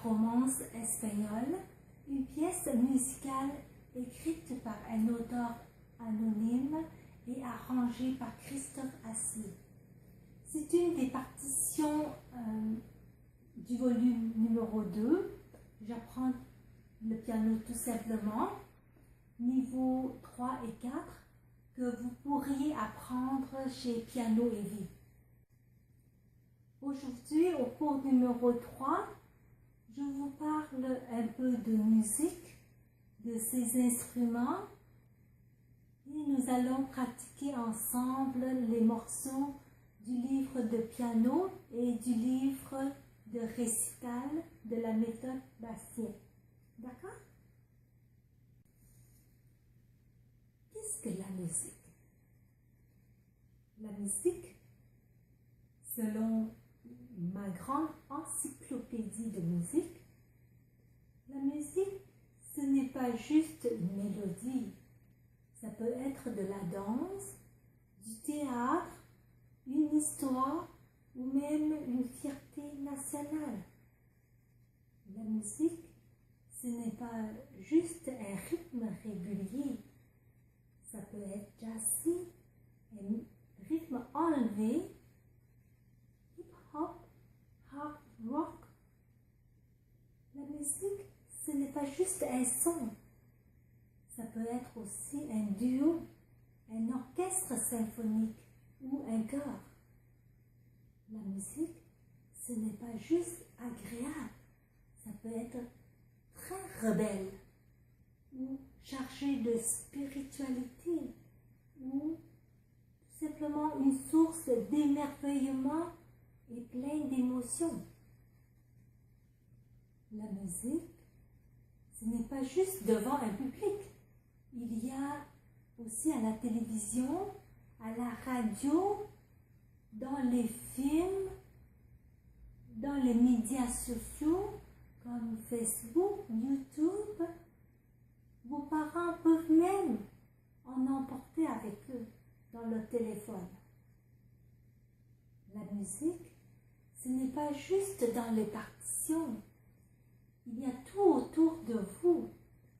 romance espagnole, une pièce musicale écrite par un auteur anonyme et arrangée par Christophe Assier. C'est une des partitions du volume numéro 2. J'apprends le piano tout simplement, niveau 3 et 4, que vous pourriez apprendre chez Piano et Vie. Aujourd'hui, au cours numéro 3, je vous parle un peu de musique, de ces instruments, et nous allons pratiquer ensemble les morceaux du livre de piano et du livre de récital de la méthode Bastien. D'accord? Qu'est-ce que la musique? La musique, selon ma grande encyclopédie de musique, la musique, ce n'est pas juste une mélodie. Ça peut être de la danse, du théâtre, une histoire ou même une fierté nationale. La musique, ce n'est pas juste un rythme régulier. Ça peut être jazzy, un rythme enlevé, hip-hop, hard rock. La musique, ce n'est pas juste un son. Ça peut être aussi un duo, un orchestre symphonique ou un chœur. La musique, ce n'est pas juste agréable. Ça peut être très rebelle ou chargé de spiritualité ou tout simplement une source d'émerveillement et plein d'émotions. La musique, ce n'est pas juste devant un public. Il y a aussi à la télévision, à la radio, dans les films, dans les médias sociaux comme Facebook, YouTube. Vos parents peuvent même en emporter avec eux dans leur téléphone. La musique, ce n'est pas juste dans les partitions. Il y a tout autour de vous,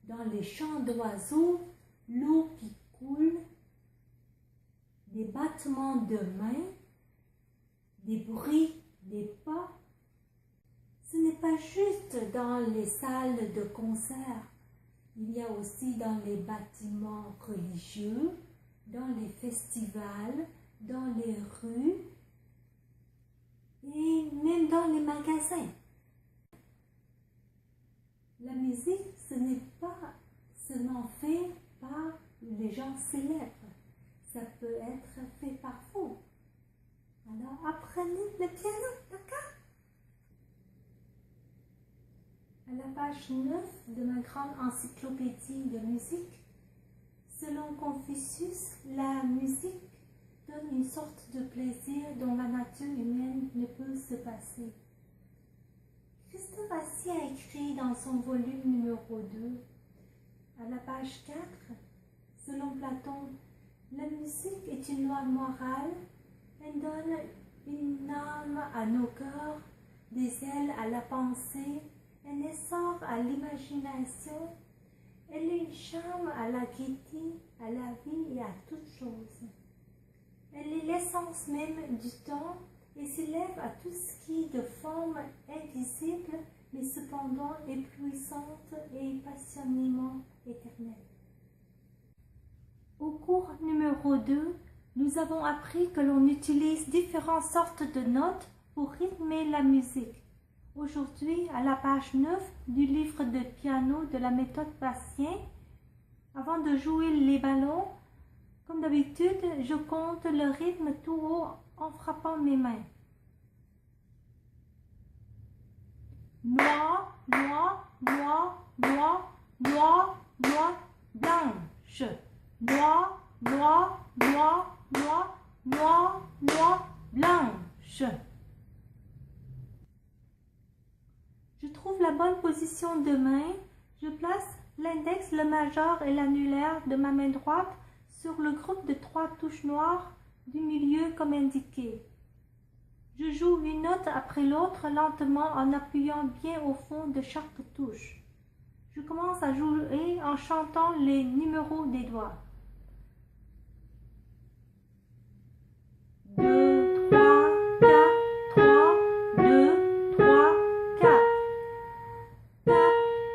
dans les chants d'oiseaux, l'eau qui coule, des battements de mains, des bruits des pas. Ce n'est pas juste dans les salles de concert. Il y a aussi dans les bâtiments religieux, dans les festivals, dans les rues et même dans les magasins. La musique, ce n'est pas seulement fait par les gens célèbres. Ça peut être fait par vous. Alors, apprenez le piano, d'accord? À la page 9 de ma grande encyclopédie de musique, selon Confucius, la musique donne une sorte de plaisir dont la nature humaine ne peut se passer. Christophe Assier a écrit dans son volume numéro 2, à la page 4, selon Platon, la musique est une loi morale, elle donne une âme à nos cœurs, des ailes à la pensée, un essor à l'imagination, elle est une charme à la gaieté, à la vie et à toute chose. Elle est l'essence même du temps et s'élève à tout ce qui est de forme invisible, mais cependant éblouissante et passionnément éternelle. Au cours numéro 2, nous avons appris que l'on utilise différentes sortes de notes pour rythmer la musique. Aujourd'hui, à la page 9 du livre de piano de la méthode Bastien, avant de jouer les ballons, comme d'habitude, je compte le rythme tout haut en frappant mes mains. Noir, noir, noir, noir, noir, noir, blanche. Noir, noir, noir, noir, noir, noir, blanche. Je trouve la bonne position de main. Je place l'index, le majeur et l'annulaire de ma main droite sur le groupe de 3 touches noires du milieu comme indiqué. Je joue une note après l'autre lentement en appuyant bien au fond de chaque touche. Je commence à jouer en chantant les numéros des doigts. 2, 3, 4, 3, 2, 3, 4. 4,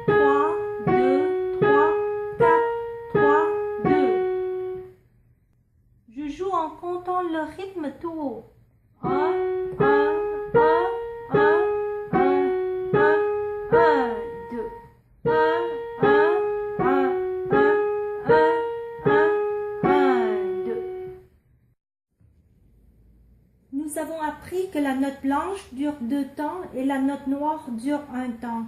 3, 2, 3, 4, 3, 2. Je joue en comptant le rythme tout haut. 1, 1, 1, 1, 1, 1, 1, 2. 1, 1, 1, 1, 1, 1, 2. Nous avons appris que la note blanche dure 2 temps et la note noire dure 1 temps.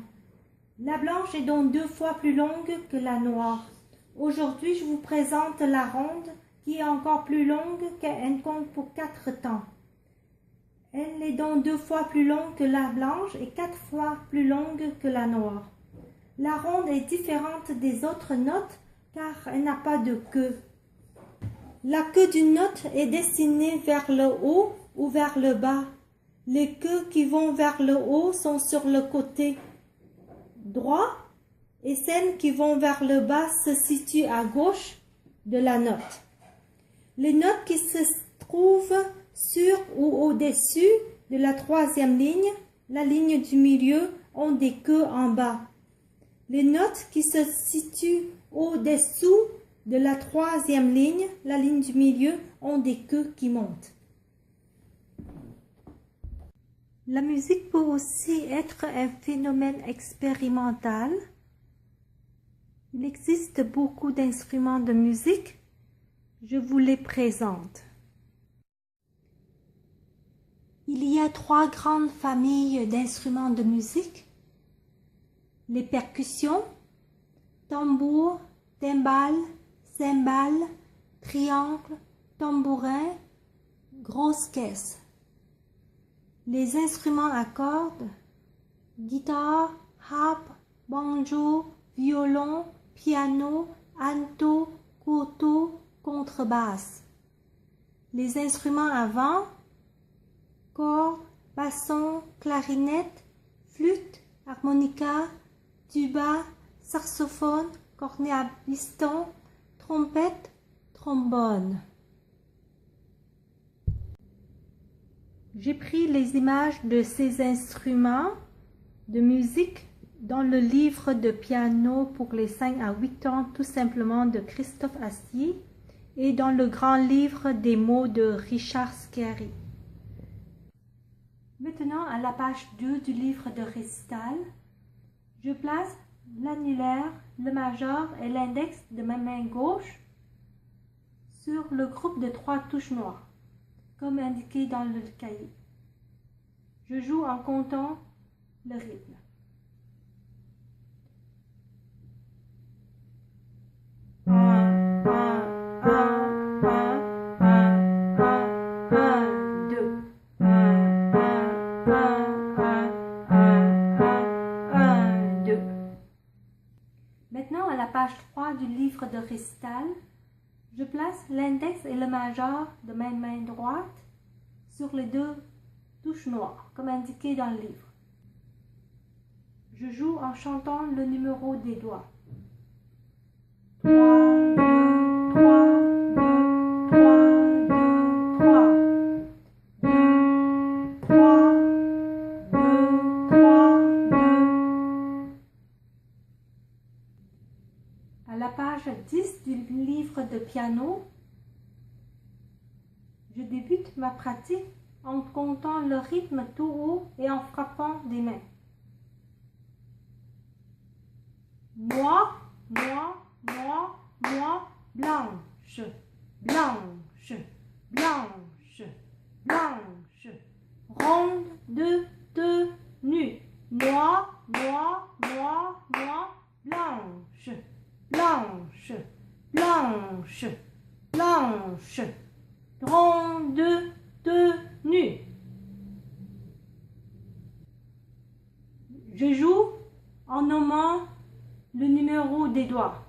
La blanche est donc 2 fois plus longue que la noire. Aujourd'hui, je vous présente la ronde qui est encore plus longue car elle compte pour 4 temps. Elle est donc 2 fois plus longue que la blanche et 4 fois plus longue que la noire. La ronde est différente des autres notes car elle n'a pas de queue. La queue d'une note est destinée vers le haut ou vers le bas. Les queues qui vont vers le haut sont sur le côté droit et celles qui vont vers le bas se situent à gauche de la note. Les notes qui se trouvent sur ou au-dessus de la 3e ligne, la ligne du milieu, ont des queues en bas. Les notes qui se situent au-dessous de la 3e ligne, la ligne du milieu, ont des queues qui montent. La musique peut aussi être un phénomène expérimental. Il existe beaucoup d'instruments de musique. Je vous les présente. Il y a 3 grandes familles d'instruments de musique. Les percussions, tambour, timbales, cymbales, triangle, tambourin, grosse caisse. Les instruments à cordes, guitare, harpe, banjo, violon, piano, alto, koto, contrebasse. Les instruments à vent, cordes, basson, clarinette, flûte, harmonica, tuba, saxophone, cornet à piston, trompette, trombone. J'ai pris les images de ces instruments de musique dans le livre de piano pour les 5 à 8 ans, tout simplement, de Christophe Astier, et dans le grand livre des mots de Richard Scarry. Maintenant, à la page 2 du livre de récital, je place l'annulaire, le majeur et l'index de ma main gauche sur le groupe de 3 touches noires, comme indiqué dans le cahier. Je joue en comptant le rythme. 1, 1, 1, 1, 1, 1, 1, 2. 1, 1, 1, 1, 1, 1, 2. Maintenant, à la page 3 du livre de récital, je place l'index et le majeur de ma main droite sur les 2 touches noires, comme indiqué dans le livre. Je joue en chantant le numéro des doigts. 3, 2, 3, 2, 3, 2, 3. 2, 3, 2, 3, 2. À la page 10 du livre de piano, je débute ma pratique en comptant le rythme tout haut et en frappant des mains. Moi, moi, moi, moi, blanche, blanche, blanche, blanche. Ronde de tenue. Moi, moi, moi, moi, blanche, blanche, blanche, blanche. Ronde de tenue. Je joue en nommant le numéro des doigts.